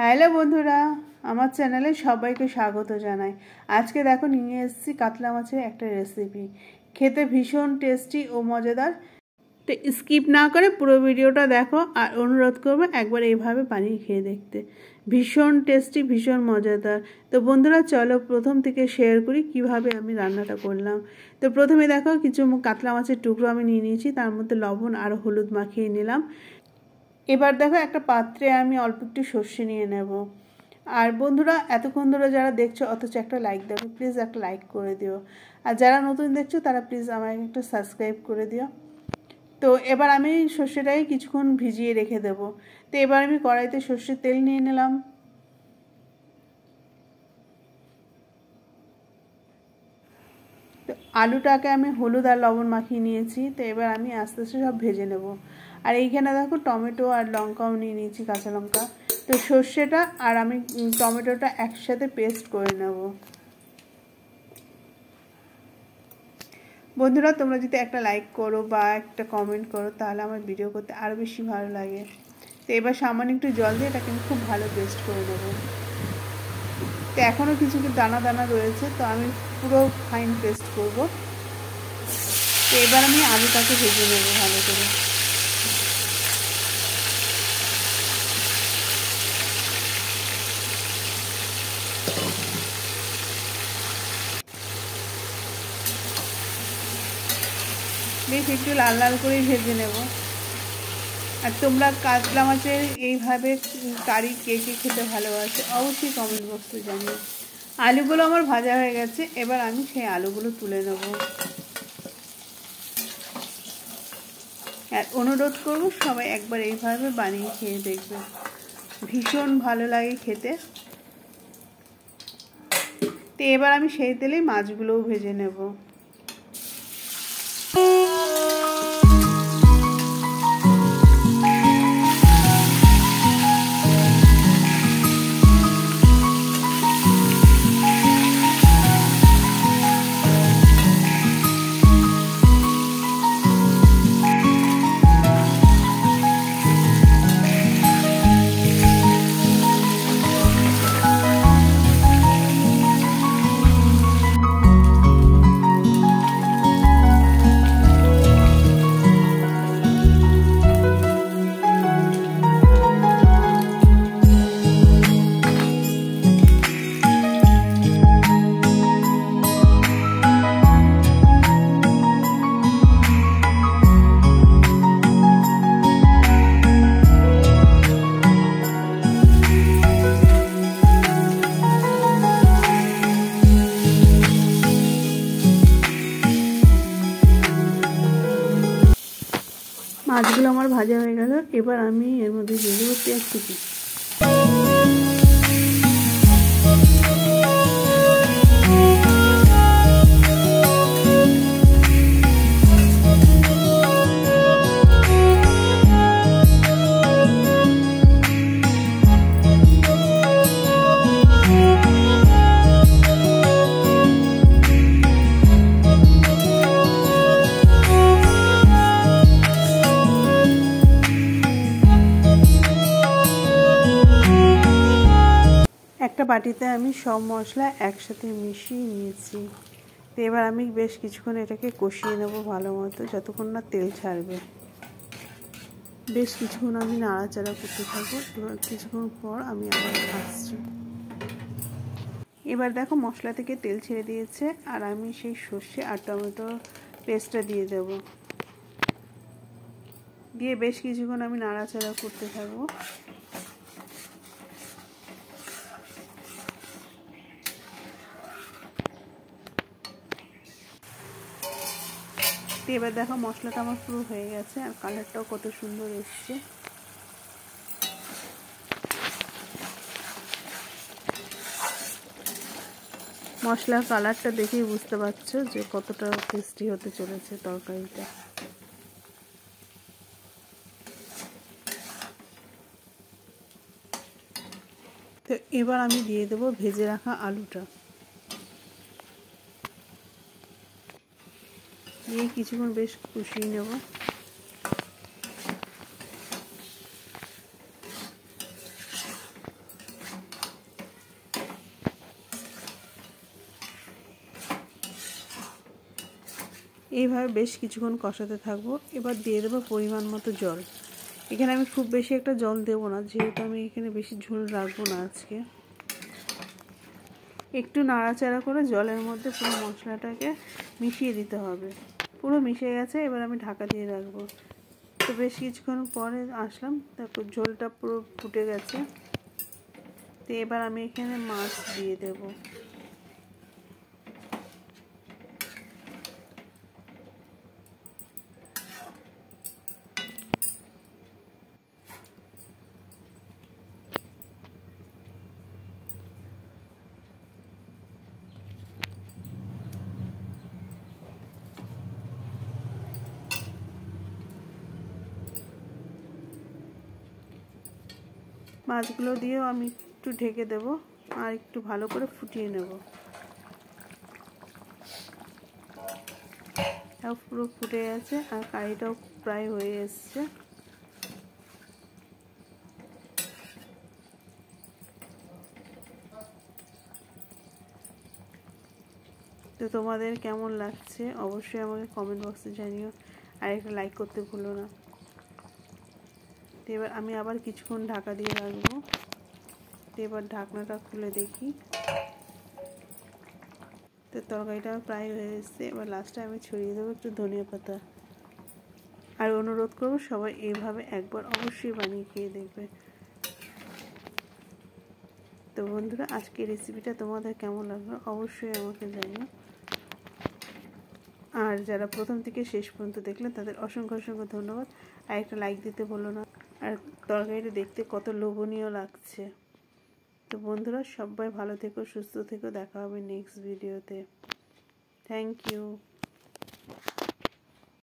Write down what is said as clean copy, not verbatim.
Hello বন্ধুরা, আমার চ্যানেলে সবাইকে স্বাগত জানাই। আজকে দেখো নিয়ে এসেছি কাতলা মাছের একটা রেসিপি। খেতে ভীষণ টেস্টি ও মজাদার। তো স্কিপ না করে পুরো ভিডিওটা দেখো আর অনুরোধ করবো একবার এইভাবে বানিয়ে খেয়ে দেখতে। ভীষণ টেস্টি, ভীষণ মজাদার। তো বন্ধুরা চলো প্রথম থেকে শেয়ার করি কিভাবে আমি রান্নাটা করলাম। তো প্রথমে দেখো কিছু কাতলা মাছের টুকরো আমি নিয়ে নিয়েছি, তার মধ্যে লবণ আর হলুদ মাখিয়ে নিলাম। এবার দেখো একটা পাত্রে আমি অল্প একটু সর্ষে নিয়ে নেব। আর বন্ধুরা এতক্ষণ ধরে যারা দেখছো অথচ একটা লাইক দেবে, প্লিজ একটা লাইক করে দিও। আর যারা নতুন দেখছো তারা প্লিজ আমাকে একটু সাবস্ক্রাইব করে দিও। তো এবার আমি সর্ষেটাকে কিছুক্ষণ ভিজিয়ে রেখে দেবো। তো এবার আমি কড়াইতে সর্ষের তেল নিয়ে নিলাম। তো আলুটাকে আমি হলুদ আর লবণ মাখিয়ে নিয়েছি। তো এবার আমি আস্তে আস্তে সব ভেজে নেব। আর এইখানে দেখো টমেটো আর লঙ্কাও নিয়ে নিয়েছি, কাঁচা লঙ্কা। তো সর্ষেটা আর আমি টমেটোটা একসাথে পেস্ট করে নেব। বন্ধুরা তোমরা যদি একটা লাইক করো বা একটা কমেন্ট করো তাহলে আমার ভিডিও করতে আরও বেশি ভালো লাগে। তো এবার সামান্য একটু জল দিয়ে এটাকে আমি খুব ভালো পেস্ট করে নেব। তো এখনও কিছু দানা দানা রয়েছে, তো আমি পুরো ফাইন পেস্ট করব। তো এবার আমি আলুটাকে ভেজে নেব ভালো করে। বেশ একটু লাল লাল করেই ভেজে নেব। আর তোমরা কাতলা মাছের এইভাবে কারি কে কে খেতে ভালোবাসে অবশ্যই কমেন্ট বক্সে জানিও। আলুগুলো আমার ভাজা হয়ে গেছে, এবার আমি সেই আলুগুলো তুলে নেব। আর অনুরোধ করব সবাই একবার এইভাবে বানিয়ে খেয়ে দেখবে, ভীষণ ভালো লাগে খেতে। তো এবার আমি সেই তেলেই মাছগুলোও ভেজে নেব। মাছগুলো আমার ভাজা হয়ে গেল, এবার আমি এর মধ্যে দিয়ে দেবো পেঁয়াজ কুচি। একটা বাটিতে আমি সব মশলা একসাথে মিশিয়ে নিয়েছি। তো এবার আমি বেশ কিছুক্ষণ এটাকে কষিয়ে নেব ভালো মতো, যতক্ষণ না তেল ছাড়বে। বেশ কিছুক্ষণ আমি নাড়াচাড়া করতে থাকবো। এবার কিছুক্ষণ পর আমি আবার আসছি। এবার দেখো মশলা থেকে তেল ছেড়ে দিয়েছে, আর আমি সেই সর্ষে আর টমেটো পেস্টটা দিয়ে দেব। দিয়ে বেশ কিছুক্ষণ আমি নাড়াচাড়া করতে থাকবো। এবার দেখো মশলাটা আমার পুরো হয়ে গেছে, আর কালারটাও কত সুন্দর এসছে। মশলার কালারটা দেখেই বুঝতে পারছো যে কতটা টেস্টি হতে চলেছে তরকারিটা। তো এবার আমি দিয়ে দেবো ভেজে রাখা আলুটা। দিয়ে কিছুক্ষণ বেশ কষিয়ে নেব। এইভাবে বেশ কিছুক্ষণ কষাতে থাকবো। এবার দিয়ে দেবো পরিমাণ মতো জল। এখানে আমি খুব বেশি একটা জল দেবো না, যেহেতু আমি এখানে বেশি ঝোল রাখবো না আজকে। একটু নাড়াচাড়া করে জলের মধ্যে পুরো মশলাটাকে মিশিয়ে দিতে হবে। পুরো মিশে গেছে, এবার আমি ঢাকা দিয়ে রাখবো। তো বেশ কিছুক্ষণ পরে আসলাম, তারপর ঝোলটা পুরো ফুটে গেছে। তো এবার আমি এখানে মাছ দিয়ে দেব। মাছগুলো দিয়েও আমি একটু ঢেকে দেব আর একটু ভালো করে ফুটিয়ে নেব। তাও পুরো ফুটে গেছে আর কারিটাও প্রায় হয়ে এসছে। তো তোমাদের কেমন লাগছে অবশ্যই আমাকে কমেন্ট বক্সে জানিও, আর একটা লাইক করতে ভুলো না। তো এবার আমি আবার কিছুক্ষণ ঢাকা দিয়ে রাখবো। তো এবার ঢাকনাটা খুলে দেখি, তো তরকারিটা প্রায় হয়ে এসছে। এবার লাস্টে আমি ছড়িয়ে দেবো একটু ধনিয়া পাতা। আর অনুরোধ করবো সবাই এইভাবে একবার অবশ্যই বানিয়ে খেয়ে দেখবে। তো বন্ধুরা, আজকের রেসিপিটা তোমাদের কেমন লাগলো অবশ্যই আমাকে জানিও। আর যারা প্রথম থেকে শেষ পর্যন্ত দেখলেন তাদের অসংখ্য অসংখ্য ধন্যবাদ। আর একটা লাইক দিতে ভুলো না। আর তরকারিটা দেখতে কত লোভনীয় লাগছে। তো বন্ধুরা, সবাই ভালো থেকো, সুস্থ থেকো, দেখা হবে নেক্সট ভিডিওতে। Thank you.